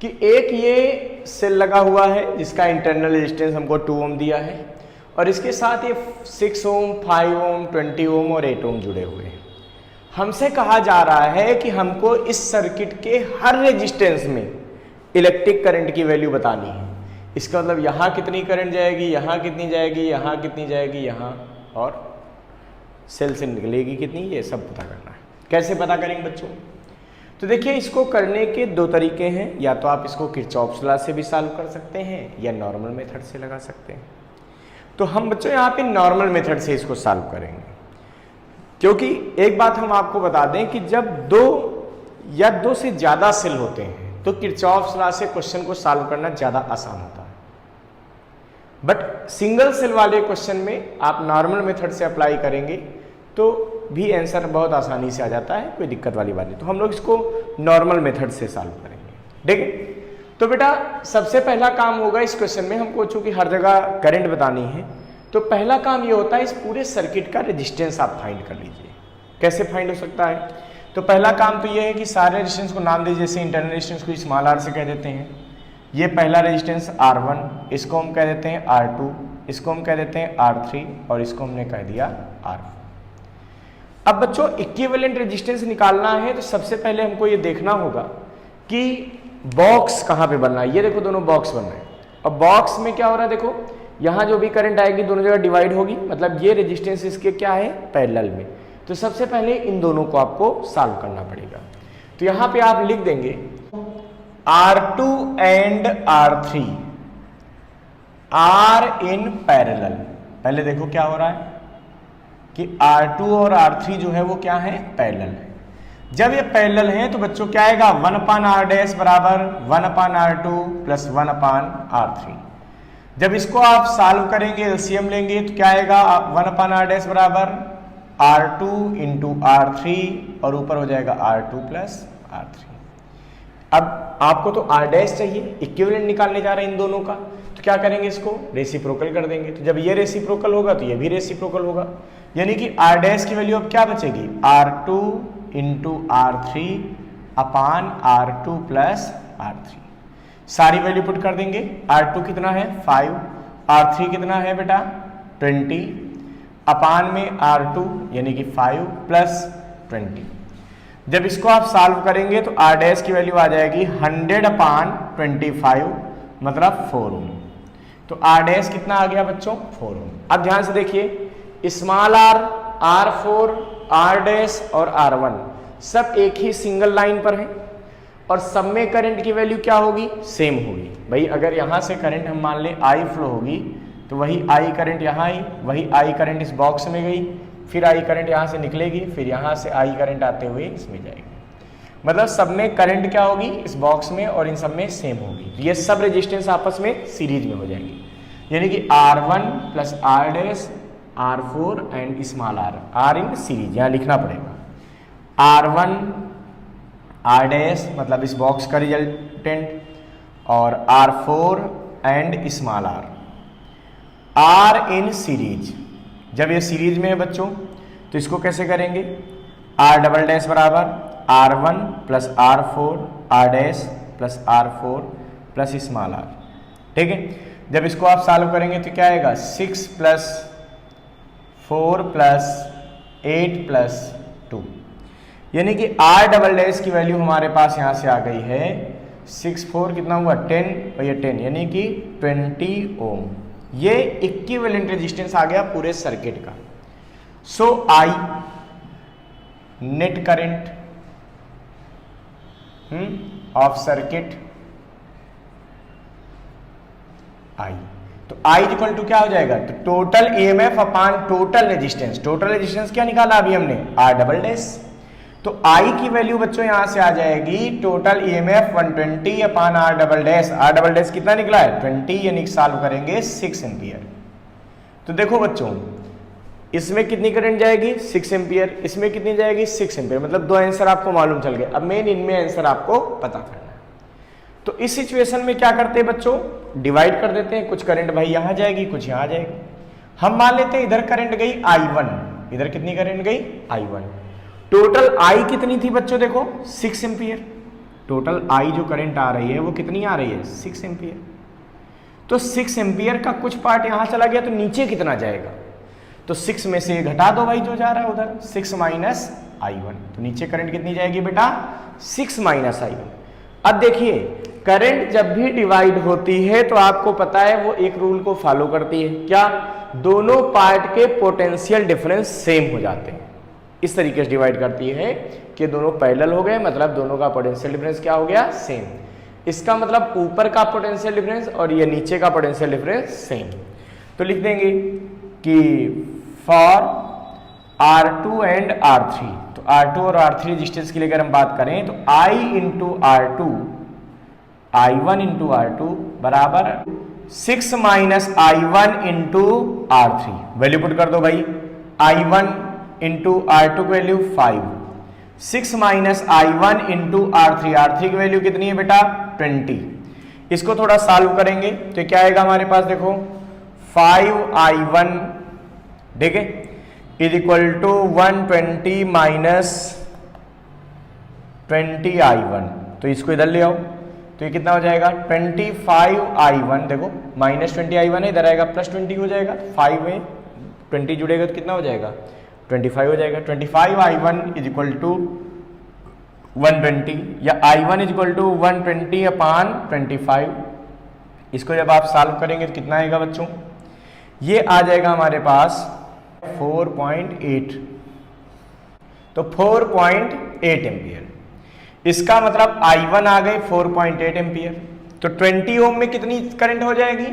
कि एक ये सेल लगा हुआ है जिसका इंटरनल रेजिस्टेंस हमको 2 ओम दिया है और इसके साथ ये 6 ओम, 5 ओम, 20 ओम और 8 ओम जुड़े हुए हैं। हमसे कहा जा रहा है कि हमको इस सर्किट के हर रेजिस्टेंस में इलेक्ट्रिक करंट की वैल्यू बतानी है। इसका मतलब यहाँ कितनी करंट जाएगी, यहाँ कितनी जाएगी, यहाँ कितनी जाएगी, यहाँ और सेल से निकलेगी कितनी, ये सब पता करना है। कैसे पता करेंगे बच्चों? तो देखिए इसको करने के 2 तरीके हैं, या तो आप इसको किरचॉफ्स लॉ से भी सॉल्व कर सकते हैं या नॉर्मल मेथड से लगा सकते हैं। तो हम बच्चों यहाँ पे नॉर्मल मेथड से इसको सॉल्व करेंगे, क्योंकि एक बात हम आपको बता दें कि जब 2 या 2 से ज़्यादा सेल होते हैं तो किरचॉफ्स लॉ से क्वेश्चन को सॉल्व करना ज़्यादा आसान होता है। बट सिंगल सेल वाले क्वेश्चन में आप नॉर्मल मेथड से अप्लाई करेंगे तो भी आंसर बहुत आसानी से आ जाता है, कोई दिक्कत वाली बात नहीं। तो हम लोग इसको नॉर्मल मेथड से सॉल्व करेंगे, ठीक है। तो बेटा सबसे पहला काम होगा इस क्वेश्चन में, हमको चूंकि हर जगह करंट बतानी है, तो पहला काम ये होता है इस पूरे सर्किट का रेजिस्टेंस आप फाइंड कर लीजिए। कैसे फाइंड हो सकता है? तो पहला काम तो ये है कि सारे रेजिस्टेंस को नाम दीजिए। जैसे इंटरनल रेजिस्टेंस को स्मॉल r से कह देते हैं, ये पहला रेजिस्टेंस R1, इसको हम कह देते हैं R2, इसको हम कह देते हैं R3 और इसको हमने कह दिया R4। अब बच्चों इक्विवेलेंट रेजिस्टेंस निकालना है तो सबसे पहले हमको ये देखना होगा कि बॉक्स कहाँ पे बनना है। ये देखो दोनों बॉक्स बन रहे हैं। अब बॉक्स में क्या हो रहा है, देखो यहाँ जो भी करंट आएगी दोनों जगह डिवाइड होगी, मतलब ये रेजिस्टेंस इसके क्या है, पैरेलल में। तो सबसे पहले इन दोनों को आपको सॉल्व करना पड़ेगा। तो यहाँ पे आप लिख देंगे R2 and R3 are in parallel. पहले देखो क्या हो रहा है कि R2 और R3 जो है वो क्या है, पैरेलल है। जब ये पैरेलल है तो बच्चों क्या आएगा, 1/r डैश बराबर 1/r2 प्लस 1/r3। जब इसको आप सॉल्व करेंगे, एलसीएम लेंगे, तो क्या आएगा, 1/r डैश बराबर R2 इंटू R3 और ऊपर हो जाएगा R2 प्लस R3। अब आपको तो R डैश चाहिए, इक्विवेलेंट निकालने जा रहे हैं इन दोनों का, तो क्या करेंगे, इसको रेसिप्रोकल कर देंगे। तो जब ये रेसिप्रोकल होगा तो ये भी रेसिप्रोकल होगा, यानी कि R डैश की वैल्यू अब क्या बचेगी, R2 इंटू R3 अपान R2 प्लस R3। सारी वैल्यू पुट कर देंगे। R2 कितना है 5, R3 कितना है बेटा 20, अपान में R2 यानी कि 5 प्लस 20। जब इसको आप सॉल्व करेंगे तो R डैश की वैल्यू आ जाएगी 100/25 मतलब 4 ओम। तो R डैश कितना आ गया बच्चों, 4 ओम। अब ध्यान से देखिए, small r, R4, R dash और R1 सब एक ही सिंगल लाइन पर है और सब में करंट की वैल्यू क्या होगी, सेम होगी। भाई अगर यहाँ से करंट हम मान लें I फ्लो होगी तो वही I करंट यहाँ आई, वही I करंट इस बॉक्स में गई, फिर I करंट यहाँ से निकलेगी, फिर यहाँ से I करंट आते हुए इसमें जाएगी। मतलब सब में करंट क्या होगी इस बॉक्स में और इन सब में सेम होगी। तो ये सब रेजिस्टेंस आपस में सीरीज में हो जाएंगी, यानी कि R1 plus R dash R4 and small r in series, यहाँ लिखना पड़ेगा R1 R डैश मतलब इस बॉक्स का रिजल्टेंट और R4 and small r in series. जब ये सीरीज में है बच्चों तो इसको कैसे करेंगे, R डबल डैश बराबर R1 plus R4 R dash plus R4 plus small r, ठीक है। जब इसको आप सॉल्व करेंगे तो क्या आएगा, 6 प्लस 4 प्लस 8 प्लस 2, यानी कि R डबल डैश की वैल्यू हमारे पास यहाँ से आ गई है 6 4 कितना हुआ 10 और ये 10 यानी कि 20 ओम। ये इक्विवेलेंट रेजिस्टेंस आ गया पूरे सर्किट का। सो I net current of circuit I, तो I इक्वल टू क्या हो जाएगा, तो टोटल EMF अपान टोटल रेजिस्टेंस। टोटल रेजिस्टेंस क्या निकाला अभी हमने, R डबल डैश। तो I की वैल्यू बच्चों यहां से आ जाएगी टोटल EMF 120 अपान R double dash. R double dash कितना निकला है 20, यानी सॉल्व करेंगे 6 एम्पियर। तो देखो बच्चों इसमें कितनी करंट जाएगी 6 एम्पियर, इसमें कितनी जाएगी 6 एम्पियर, मतलब 2 आंसर आपको मालूम चल गए। अब मेन इनमें आंसर आपको पता करना है। तो इस सिचुएशन में क्या करते हैं बच्चों, डिवाइड कर देते हैं, कुछ करंट भाई यहां जाएगी कुछ यहां जाएगी। हम मान लेते हैं इधर करंट गई I1, इधर कितनी करंट गई I1। टोटल I कितनी थी बच्चों, देखो 6 एम्पियर, टोटल आई जो करंट आ रही है वो कितनी आ रही है 6 एम्पियर। तो 6 एम्पियर का कुछ पार्ट यहाँ चला गया तो नीचे कितना जाएगा, तो 6 में से घटा दो भाई जो जा रहा है उधर, 6 माइनस I1, तो नीचे करंट कितनी जाएगी बेटा 6 माइनस I1। अब देखिए करंट जब भी डिवाइड होती है तो आपको पता है वो एक रूल को फॉलो करती है, क्या, दोनों पार्ट के पोटेंशियल डिफरेंस सेम हो जाते हैं। इस तरीके से डिवाइड करती है कि दोनों पैरेलल हो गए, मतलब दोनों का पोटेंशियल डिफरेंस क्या हो गया, सेम। इसका मतलब ऊपर का पोटेंशियल डिफरेंस और ये नीचे का पोटेंशियल डिफरेंस सेम। तो लिख देंगे कि फॉर R2 एंड R3, तो R2 और R3 रेजिस्टेंस के लिए अगर हम बात करें तो I into R2, I1 into R2 बराबर 6 minus I1 into R3। Value put कर दो भाई, I1 इंटू R2 की value 5, 6 minus I1 into R3, R3 की वैल्यू कितनी है बेटा 20। इसको थोड़ा सॉल्व करेंगे तो क्या आएगा हमारे पास, देखो 5I1 ठीक है is equal to 120 minus 20I1, तो इसको इधर ले आओ तो ये कितना हो जाएगा 25I1, देखो माइनस 20I1 है, इधर आएगा प्लस 20 हो जाएगा, 5 में 20 जुड़ेगा तो कितना हो जाएगा 25 हो जाएगा। 25I1 इज इक्वल टू 120 या I1 इज इक्वल टू 120 अपान 25। इसको जब आप सॉल्व करेंगे तो कितना आएगा बच्चों, ये आ जाएगा हमारे पास 4.8, तो 4.8 एम्पियर। इसका मतलब I1 आ गए 4.8 एम्पियर, तो 20 ओम में कितनी करंट हो जाएगी,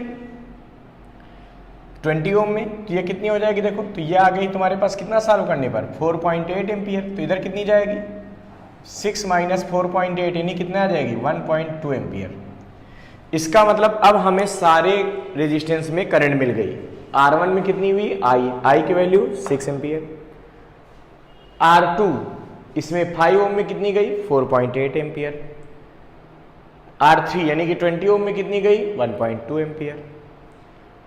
20 ओम में तो ये कितनी हो जाएगी, देखो तो ये आ गई तुम्हारे पास कितना सॉल्व करने पर 4.8 एम्पियर। तो इधर कितनी जाएगी 6 माइनस 4.8 यानी कितना आ जाएगी 1.2 एम्पियर। इसका मतलब अब हमें सारे रेजिस्टेंस में करंट मिल गई। R1 में कितनी हुई I की वैल्यू 6 एम्पियर, R2 इसमें 5 ओम में कितनी गई 4.8 एम्पियर, R3 यानी कि 20 ओम में कितनी गई 1.2 एम्पियर,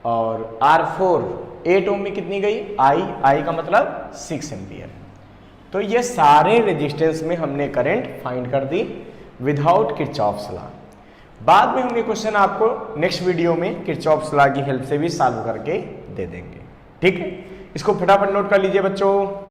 और R4 8 ओम में कितनी गई I का मतलब 6 एम्पियर। तो ये सारे रेजिस्टेंस में हमने करंट फाइंड कर दी विदाउट किरचॉफ्स लॉ। बाद में हम ये क्वेश्चन आपको नेक्स्ट वीडियो में किरचॉफ्स लॉ की हेल्प से भी सॉल्व करके दे देंगे, ठीक है। इसको फटाफट नोट कर लीजिए बच्चों।